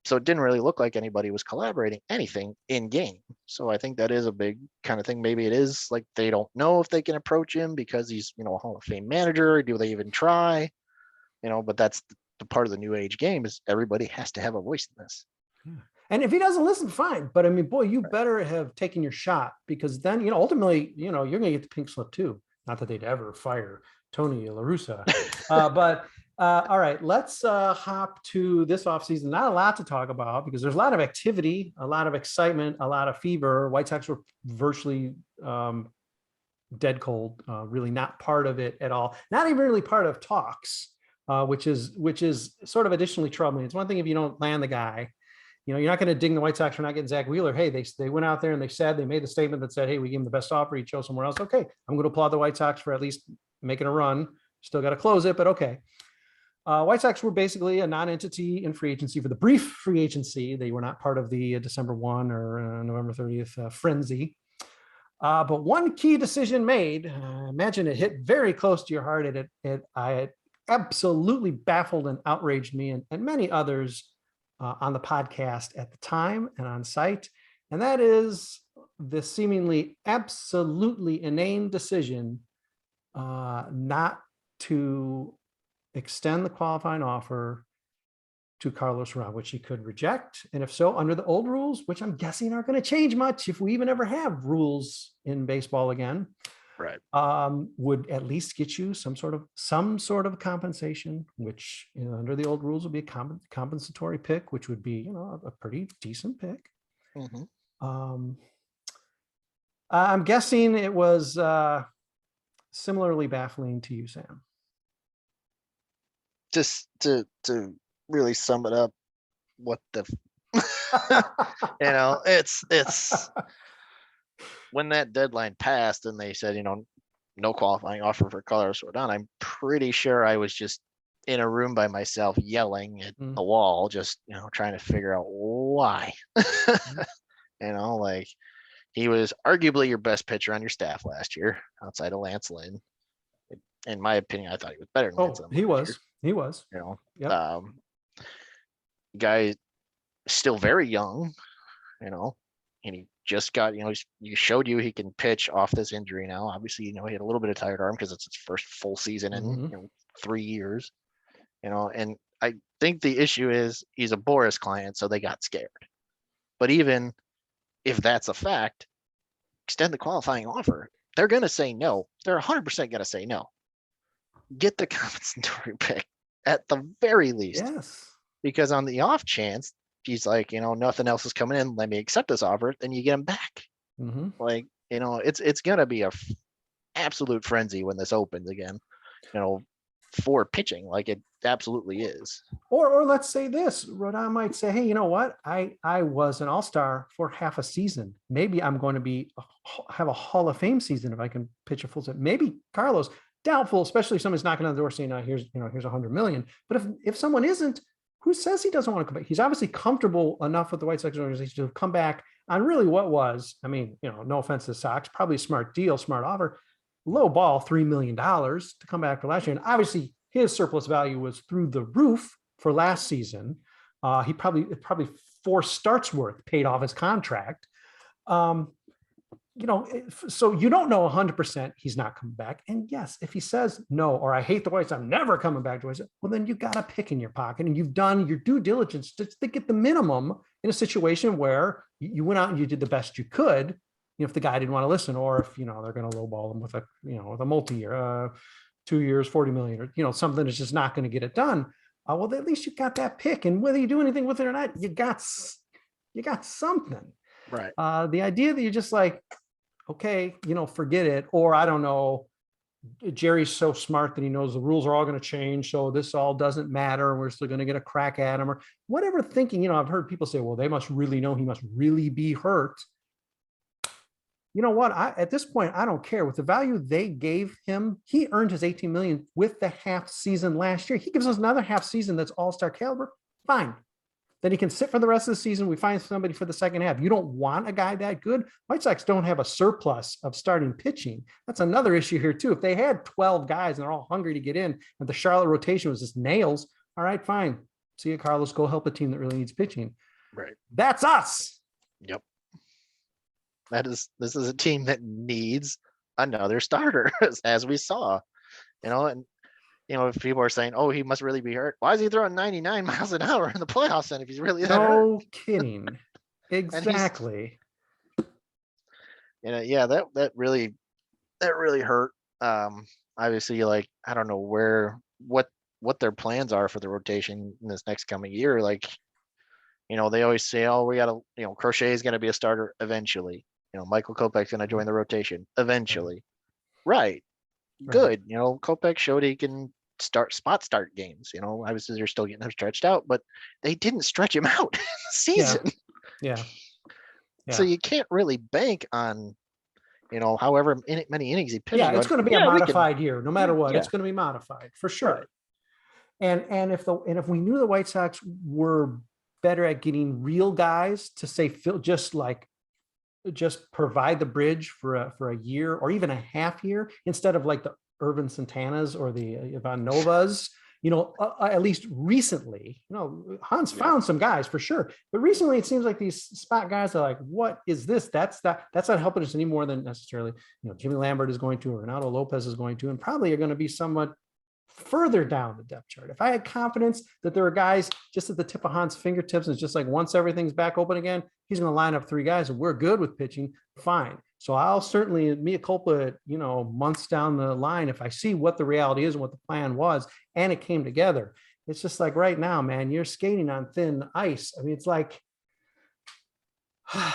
So it didn't really look like anybody was collaborating anything in game. So I think that is a big kind of thing. Maybe it is like they don't know if they can approach him because he's, a Hall of Fame manager. Do they even try? But that's the part of the new age game, is everybody has to have a voice in this. And if he doesn't listen, fine. But I mean, boy, you better have taken your shot, because then, ultimately, you're going to get the pink slip too. Not that they'd ever fire Tony La Russa. But all right, let's hop to this offseason. Not a lot to talk about, because there's a lot of activity, a lot of excitement, a lot of fever. White Sox were virtually dead cold, really not part of it at all. Not even really part of talks, which is sort of additionally troubling. It's one thing if you don't land the guy. You're not going to ding the White Sox for not getting Zach Wheeler. Hey, they went out there and they made the statement that said, hey, we gave him the best offer. He chose somewhere else. Okay, I'm going to applaud the White Sox for at least making a run. Still got to close it, but okay. White Sox were basically a non-entity in free agency for the brief free agency. They were not part of the December 1 or November 30th frenzy. But one key decision made, imagine it hit very close to your heart. It absolutely baffled and outraged me and many others on the podcast at the time and on site. And that is the seemingly absolutely inane decision not to extend the qualifying offer to Carlos Rodón, which he could reject. And if so, under the old rules, which I'm guessing aren't going to change much if we even ever have rules in baseball again, right, would at least get you some sort of compensation, which under the old rules would be a compensatory pick, which would be a pretty decent pick. I'm guessing it was similarly baffling to you, Sam. Just to really sum it up, what the It's when that deadline passed and they said, no qualifying offer for Carlos Rodón, I'm pretty sure I was just in a room by myself yelling at the wall, just, trying to figure out why. Like, he was arguably your best pitcher on your staff last year outside of Lance Lynn. In my opinion, I thought he was better than Lance Lynn. He was. Yep. Guy still very young, and he just got, you showed you he can pitch off this injury now. Obviously, he had a little bit of tired arm because it's his first full season in 3 years, and I think the issue is he's a Boris client, so they got scared. But even if that's a fact, extend the qualifying offer. They're going to say no. They're 100% going to say no. Get the compensatory pick at the very least. Yes. Because on the off chance, he's like, nothing else is coming in, let me accept this offer, then you get him back. Like, it's going to be a absolute frenzy when this opens again, for pitching, like it absolutely is. Or let's say this, Rodón might say, hey, you know what? I was an all-star for half a season. Maybe I'm going to have a Hall of Fame season if I can pitch a full season. Maybe Carlos, doubtful, especially if somebody's knocking on the door saying, here's $100 million. But if someone isn't, who says he doesn't want to come back? He's obviously comfortable enough with the White Sox organization to come back on really what was, no offense to the Sox, probably a smart deal, smart offer, low ball, $3 million to come back for last year. And obviously his surplus value was through the roof for last season. He probably 4 starts worth paid off his contract. So you don't know 100% he's not coming back. And yes, if he says no, or I hate the White Sox, I'm never coming back to White Sox, well, then you got a pick in your pocket and you've done your due diligence to get the minimum in a situation where you went out and you did the best you could. If the guy didn't want to listen, or if, they're going to lowball him with a multi-year, 2 years, 40 million, or, something that's just not going to get it done. Well, at least you got that pick, and whether you do anything with it or not, you got something. Right. The idea that you're just like, okay, forget it. Or I don't know, Jerry's so smart that he knows the rules are all going to change. So this all doesn't matter. We're still going to get a crack at him, or whatever thinking, I've heard people say, well, they must really know he must really be hurt. You know what? At this point, I don't care. With the value they gave him, he earned his 18 million with the half season last year. He gives us another half season that's all-star caliber. Fine. Then he can sit for the rest of the season. We find somebody for the second half. You don't want a guy that good. White Sox don't have a surplus of starting pitching. That's another issue here too. If they had 12 guys and they're all hungry to get in, and the Charlotte rotation was just nails, all right, fine. See you, Carlos. Go help a team that really needs pitching. Right. That's us. Yep. This is a team that needs another starter, as we saw, and if people are saying, oh, he must really be hurt. Why is he throwing 99 miles an hour in the playoffs then if he's really that hurt? No kidding. Exactly. That really hurt. Obviously, like, I don't know what their plans are for the rotation in this next coming year. Like, they always say, oh, we got to, Crochet is going to be a starter eventually. Michael Kopech's going to join the rotation eventually. Right. Good. Kopech showed he can spot start games. Obviously they're still getting him stretched out, but they didn't stretch him out in the season. Yeah. So you can't really bank on, however many innings he pitches. Yeah, it's going to be a modified year, no matter what. It's going to be modified for sure. Right. And if we knew the White Sox were better at getting real guys to say, Phil, just provide the bridge for a year or even a half year instead of like the Irvin Santanas or the Ivan Novas, at least recently, Hans found some guys for sure. But recently it seems like these spot guys are like, what is this? That's not helping us any more than necessarily, Jimmy Lambert is going to, or Renato Lopez is going to, and probably are going to be somewhat further down the depth chart. If I had confidence that there are guys just at the tip of Hans' fingertips, and it's just like once everything's back open again, he's going to line up 3 guys and we're good with pitching, fine. So I'll certainly, mea culpa, months down the line, if I see what the reality is and what the plan was, and it came together. It's just like right now, man, you're skating on thin ice. I mean, it's like, they're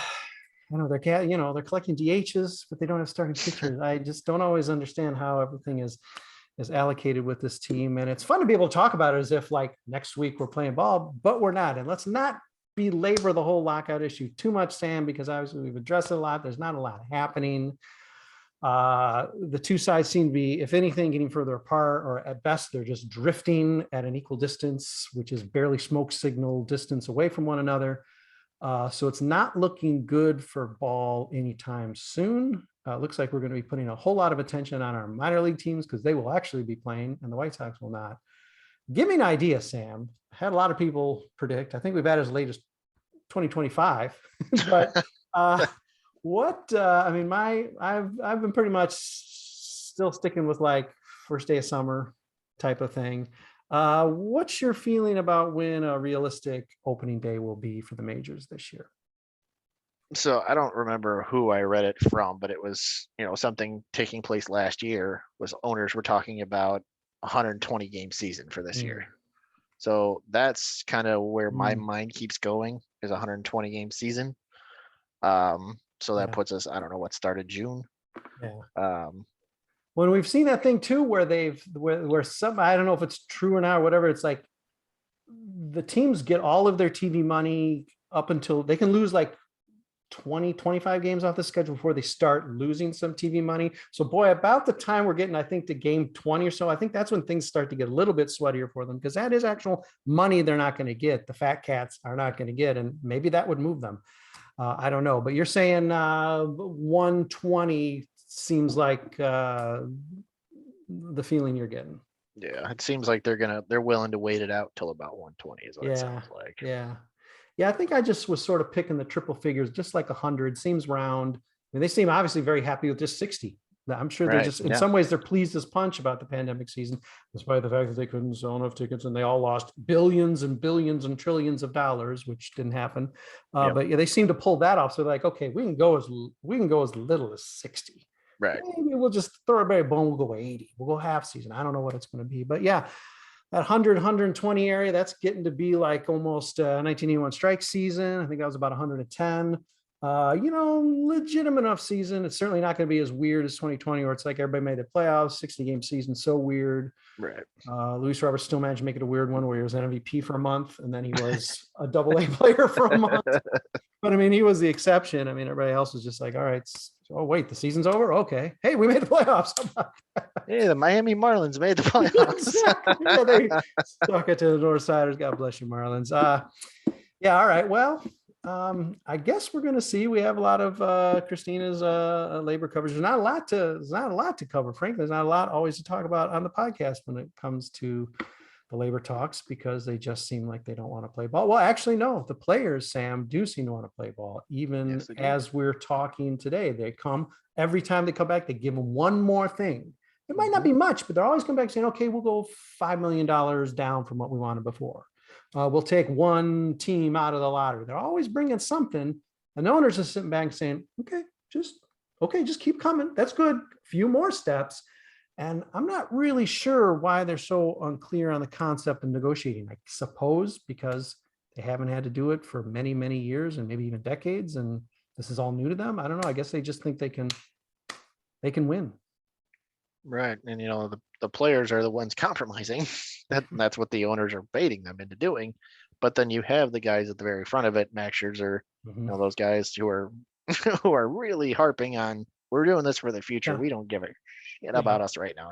collecting DHs, but they don't have starting pitchers. I just don't always understand how everything is allocated with this team. And it's fun to be able to talk about it as if like next week we're playing ball, but we're not. And let's not belabor the whole lockout issue too much, Sam, because obviously we've addressed it a lot. There's not a lot happening. The two sides seem to be, if anything, getting further apart, or at best, they're just drifting at an equal distance, which is barely smoke signal distance away from one another. So it's not looking good for ball anytime soon. Looks like we're going to be putting a whole lot of attention on our minor league teams because they will actually be playing and the White Sox will not. Give me an idea, Sam. I had a lot of people predict. I think we've had as late as 2025, but I mean, I've been pretty much still sticking with like first day of summer type of thing. What's your feeling about when a realistic opening day will be for the majors this year? So I don't remember who I read it from, but it was, something taking place last year was owners were talking about 120 game season for this year. So that's kind of where my mind keeps going, is 120 game season. So that puts us, I don't know what started June. Yeah. When we've seen that thing too, where some, I don't know if it's true or not, or whatever, it's like the teams get all of their TV money up until they can lose like 20, 25 games off the schedule before they start losing some TV money. So boy, about the time we're getting, I think, to game 20 or so, I think that's when things start to get a little bit sweatier for them, because that is actual money they're not going to get. The fat cats are not going to get, and maybe that would move them. I don't know, but you're saying 120 seems like the feeling you're getting. Yeah, it seems like they're willing to wait it out till about 120 is what it sounds like. Yeah, I think I just was sort of picking the triple figures, just like 100 seems round. I mean, they seem obviously very happy with just 60. I'm sure they're just, in some ways, they're pleased as punch about the pandemic season, despite the fact that they couldn't sell enough tickets and they all lost billions and billions and trillions of dollars, which didn't happen. But yeah, they seem to pull that off. So they're like, okay, we can go as little as 60. Right. Maybe we'll just throw a berry bone. We'll go 80. We'll go half season. I don't know what it's going to be, but yeah, that 100, 120 area, that's getting to be like almost 1981 strike season. I think that was about 110. Legitimate enough season. It's certainly not going to be as weird as 2020, where it's like everybody made the playoffs, 60 game season, so weird. Right. Luis Roberts still managed to make it a weird one where he was an MVP for a month and then he was a double-A player for a month. But I mean, he was the exception. I mean, everybody else was just like, all right, oh wait, the season's over. Okay. Hey, we made the playoffs. Hey, the Miami Marlins made the playoffs. Exactly. Yeah, they stuck it to the Northsiders. God bless you, Marlins. Yeah. All right. Well, I guess we're going to see. We have a lot of Christina's labor coverage. There's not a lot to cover. Frankly, there's not a lot always to talk about on the podcast when it comes to the labor talks, because they just seem like they don't want to play ball. Well, actually, no. The players, Sam, do seem to want to play ball. Even as we're talking today, they come every time they come back. They give them one more thing. It might not be much, but they're always come back saying, "Okay, we'll go $5 million down from what we wanted before. We'll take one team out of the lottery." They're always bringing something, and the owners are sitting back saying, "Okay, just keep coming. That's good. A few more steps." And I'm not really sure why they're so unclear on the concept of negotiating. I suppose because they haven't had to do it for many, many years and maybe even decades, and this is all new to them. I don't know. I guess they just think they can win. Right. And the players are the ones compromising. That's what the owners are baiting them into doing. But then you have the guys at the very front of it, Max Scherzer, those guys who are who are really harping on, we're doing this for the future. We don't give a shit about us right now,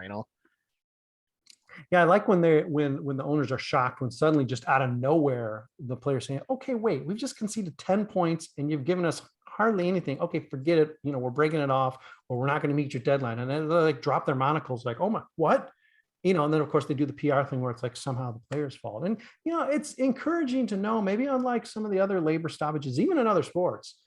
Yeah, I like when the owners are shocked when suddenly just out of nowhere the players saying, "Okay, wait, we've just conceded 10 points and you've given us hardly anything. Okay, forget it. We're breaking it off, or we're not going to meet your deadline." And then they like drop their monocles, like, "Oh my, what?" And then of course they do the PR thing where it's like somehow the players' fault. And it's encouraging to know, maybe unlike some of the other labor stoppages, even in other sports,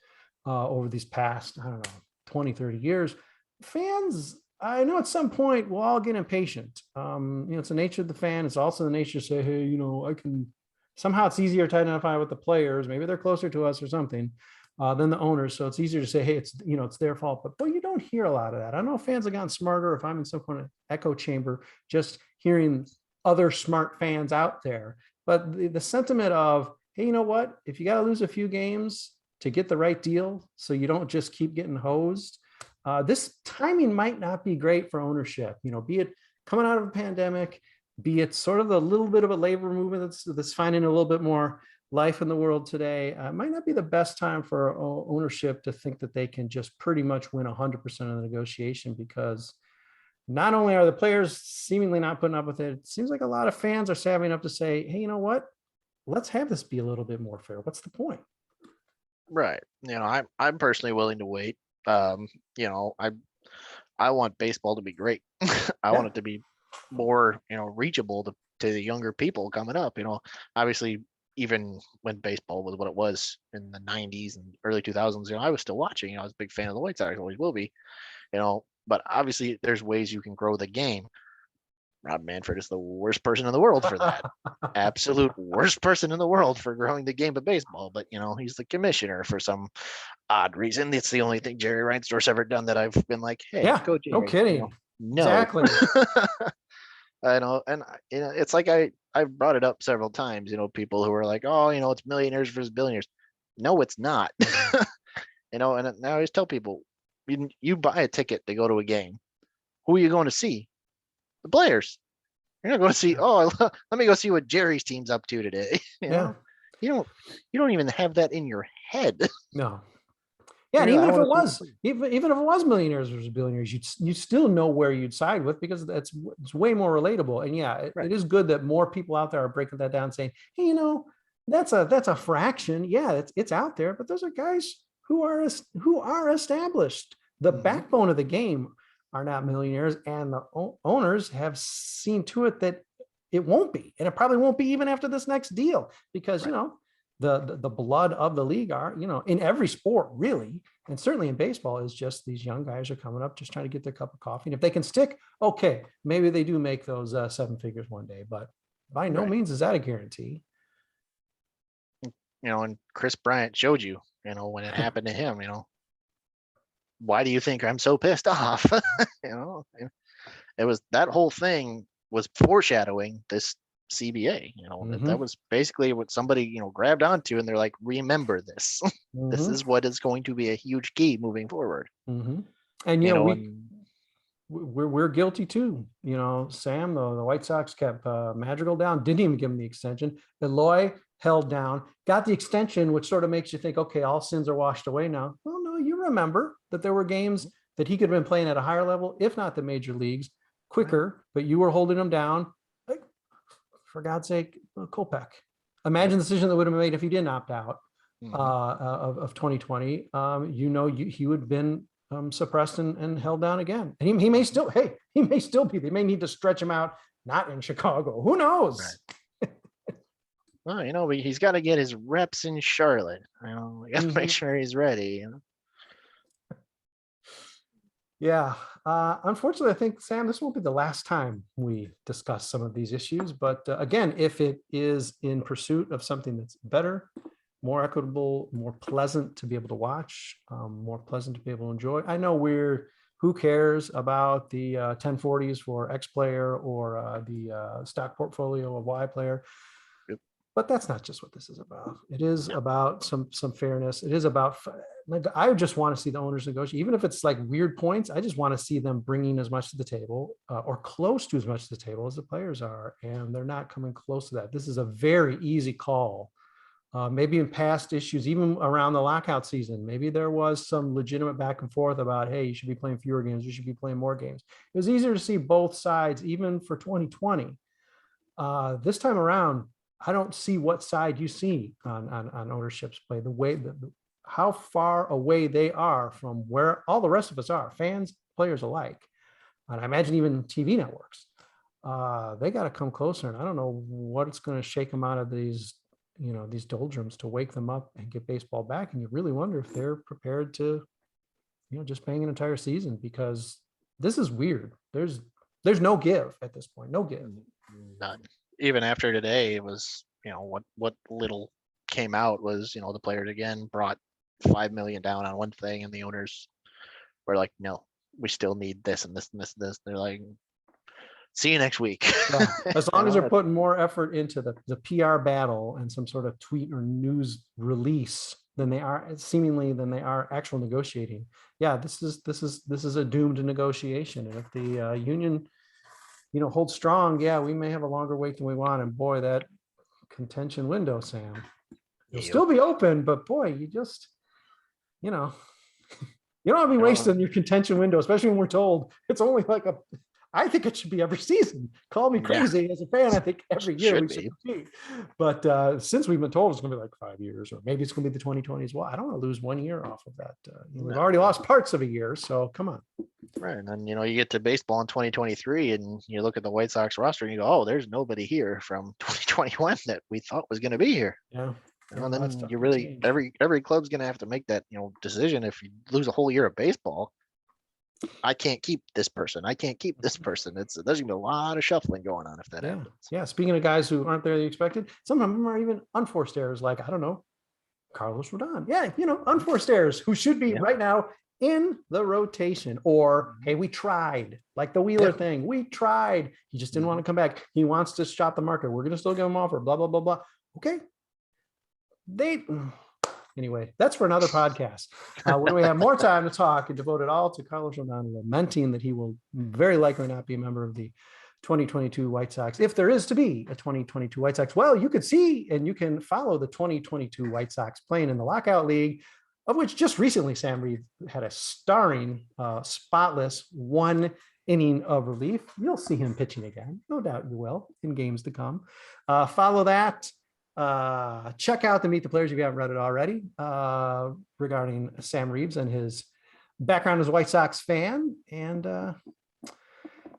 over these past, I don't know, 20, 30 years, fans, I know at some point we'll all get impatient. It's the nature of the fan. It's also the nature to say, "Hey, I can," somehow it's easier to identify with the players. Maybe they're closer to us or something than the owners. So it's easier to say, "Hey, it's their fault." But you don't hear a lot of that. I don't know if fans have gotten smarter, if I'm in some kind of echo chamber, just hearing other smart fans out there. But the sentiment of, "Hey, you know what? If you got to lose a few games to get the right deal, so you don't just keep getting hosed, this timing might not be great for ownership." Be it coming out of a pandemic, be it sort of a little bit of a labor movement that's finding a little bit more life in the world today, might not be the best time for ownership to think that they can just pretty much win 100% of the negotiation, because not only are the players seemingly not putting up with it, it seems like a lot of fans are savvy enough to say, hey, you know what? Let's have this be a little bit more fair. What's the point? Right. I'm personally willing to wait. Um, you know, I want baseball to be great. I want Yeah. it to be more, reachable to the younger people coming up. Obviously, even when baseball was what it was in the 90s and early 2000s, I was still watching. I was a big fan of the White Sox, always will be. But obviously, there's ways you can grow the game. Rob Manfred is the worst person in the world for that. Absolute worst person in the world for growing the game of baseball. But he's the commissioner for some odd reason. It's the only thing Jerry Reinsdorf's ever done that I've been like, hey, Yeah, go no Jerry. kidding. No. Exactly. I know, and it's like I've brought it up several times. People who are like, oh, it's millionaires versus billionaires. No, it's not. And I always tell people, you buy a ticket to go to a game. Who are you going to see? The players. You're not going to see. Oh, let me go see what Jerry's team's up to today. Yeah. You don't even have that in your head. No. Yeah, and I even if wanna it see was, even if it was millionaires versus billionaires, you still know where you'd side with, because it's way more relatable. And yeah, Right. it is good that more people out there are breaking that down, saying, hey, that's a fraction. Yeah, it's out there, but those are guys who are established. The backbone of the game are not millionaires, and the owners have seen to it that it won't be, and it probably won't be even after this next deal, because Right. the blood of the league are, in every sport really, and certainly in baseball, is just these young guys are coming up just trying to get their cup of coffee. And if they can stick, okay, maybe they do make those 7 figures one day, but by no Right. means is that a guarantee. And Chris Bryant showed you, when it happened to him, why do you think I'm so pissed off? It was, that whole thing was foreshadowing this CBA. That was basically what somebody, grabbed onto, and they're like, remember this. This is what is going to be a huge key moving forward. And we're guilty too. Sam, the White Sox kept Madrigal down, didn't even give him the extension. Eloy held down, got the extension, which sort of makes you think, okay, all sins are washed away now. Well, no, you remember that there were games that he could have been playing at a higher level, if not the major leagues, quicker, but you were holding him down. Like, for God's sake, Kopech. Imagine the decision that would have been made if he didn't opt out of 2020. He would have been suppressed and held down again. And he may still, be. They may need to stretch him out, not in Chicago. Who knows? Right. Well, but he's got to get his reps in Charlotte. We got to make sure he's ready. Yeah. Unfortunately, I think, Sam, this won't be the last time we discuss some of these issues. But again, if it is in pursuit of something that's better, more equitable, more pleasant to be able to watch, more pleasant to be able to enjoy. I know who cares about the 1040s for X player or the stock portfolio of Y player. But that's not just what this is about. It is about some fairness. It is about, I just want to see the owners negotiate, even if it's like weird points. I just want to see them bringing as much to the table or close to as much to the table as the players are. And they're not coming close to that. This is a very easy call. Maybe in past issues, even around the lockout season, maybe there was some legitimate back and forth about, hey, you should be playing fewer games, you should be playing more games. It was easier to see both sides, even for 2020. This time around, I don't see what side you see on ownership's play, the way how far away they are from where all the rest of us are, fans, players alike. And I imagine even TV networks, they got to come closer. And I don't know what it's going to shake them out of these doldrums to wake them up and get baseball back. And you really wonder if they're prepared to, just paying an entire season, because this is weird. There's no give at this point, no give. None. Even after today, it was, what little came out was, the players again brought $5 million down on one thing, and the owners were like, no, we still need this and this and this and this. They're like, see you next week. Yeah. As long as they're putting more effort into the PR battle and some sort of tweet or news release than they are actual negotiating. Yeah, this is a doomed negotiation. And if the union, holds strong, yeah, we may have a longer wait than we want. And boy, that contention window, Sam, You'll Yep. still be open, but boy, you just, you know, you don't want to be No. wasting your contention window, especially when we're told it's only like I think it should be every season. Call me Yeah. crazy as a fan. I think every year Should we should compete. But since we've been told it's going to be like 5 years, or maybe it's going to be the 2020 as well, I don't want to lose 1 year off of that. We've No. already lost parts of a year, so come on. Right. And then, you get to baseball in 2023 and you look at the White Sox roster and you go, oh, there's nobody here from 2021 that we thought was going to be here. Yeah. And that's then tough you to really, change. every club's going to have to make that, decision. If you lose a whole year of baseball, I can't keep this person. I can't keep this person. There's going to be a lot of shuffling going on if that Yeah. happens. Yeah. Speaking of guys who aren't there that you expected, some of them are even unforced errors, like, I don't know, Carlos Rodón. Yeah. Unforced errors who should be Yeah. right now in the rotation. Or, hey, we tried, like the Wheeler thing. We tried. He just didn't want to come back. He wants to shop the market. We're going to still give him offer, blah, blah, blah, blah. Okay. Anyway, that's for another podcast. When we have more time to talk and devote it all to Carlos Rodón, lamenting that he will very likely not be a member of the 2022 White Sox, if there is to be a 2022 White Sox. Well, you could see and you can follow the 2022 White Sox playing in the Lockout League, of which just recently Sam Reeves had a starring, spotless 1 inning of relief. You'll see him pitching again. No doubt you will in games to come. Follow that. Check out the Meet the Players if you haven't read it already, regarding Sam Reeves and his background as a White Sox fan. And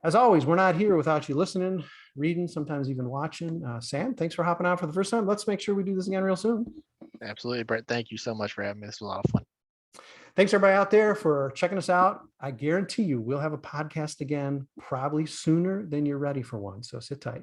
as always, we're not here without you listening, reading, sometimes even watching. Sam, thanks for hopping on for the first time. Let's make sure we do this again real soon. Absolutely, Brett. Thank you so much for having me. This was a lot of fun. Thanks everybody out there for checking us out. I guarantee you we'll have a podcast again probably sooner than you're ready for one. So sit tight.